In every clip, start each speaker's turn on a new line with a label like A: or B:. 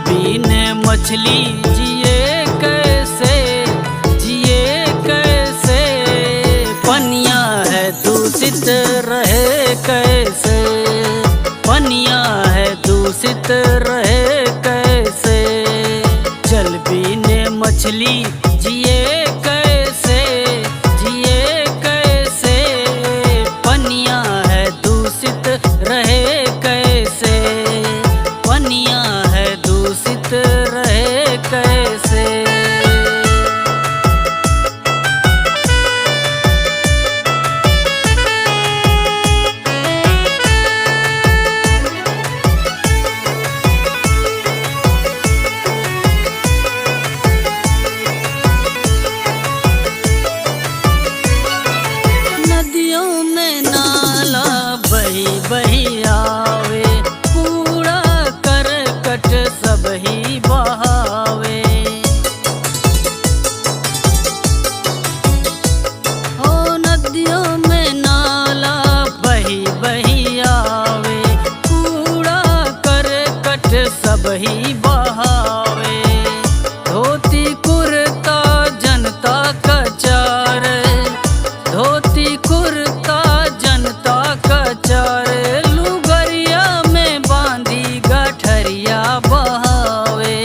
A: बिन मछली जिए कैसे, जिए कैसे, पनिया है दूषित रहे कैसे, पनिया है दूषित रहे कैसे, जल बिन मछली जिए कैसे, जिए कैसे, पनिया है दूषित रहे कैसे, पनिया है दूषित रहे कैसे। नदियों में नाला बही बही आवे, कूड़ा करकट सब ही बहावे, ओ नदियों में नाला बही बही आवे, कूड़ा करकट सब ही बहावे, धोती कुर्ता जनता का चार, धोती कुर्ता जनता का चार, लुगरिया में बांधी गठरिया बहावे,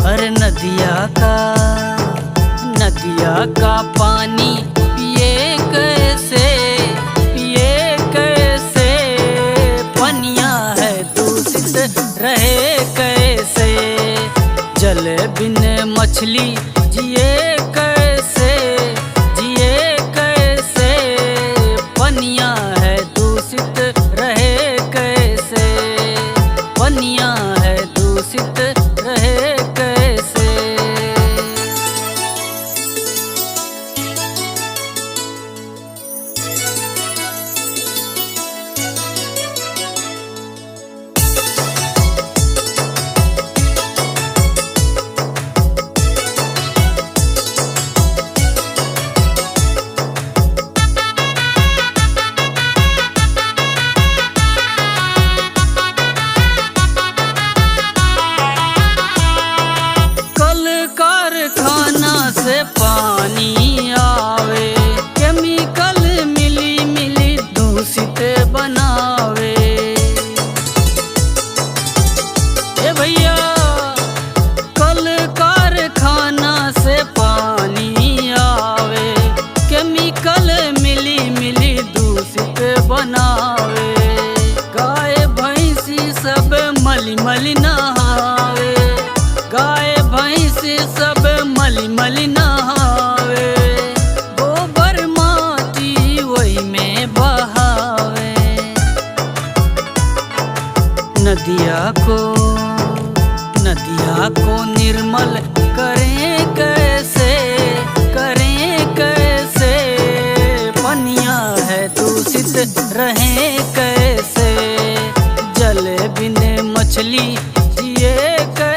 A: अरे नदिया का पानी पिए कैसे, पिए कैसे, पनिया है दूषित रहे कैसे, जल बिन मछली जिए कैसे, जिए कैसे, पनिया है दूषित रहे कैसे, पनिया है दूषित रहे कैसे। कारखाना से पानी आवे, केमिकल मिली मिली दूषित बनावे, ए भैया कल कारखाना से पानी आवे, केमिकल मिली मिली दूषित बनावे, गाय भैंसी सब मली मली नहावे, गाय भैंसी सब मली मली नहावे, गोबर माटी वही में बहावे, नदिया को निर्मल करें कैसे, करें कैसे, पनिया है दूषित रहे कैसे, जल बिन मछली जिए कैसे।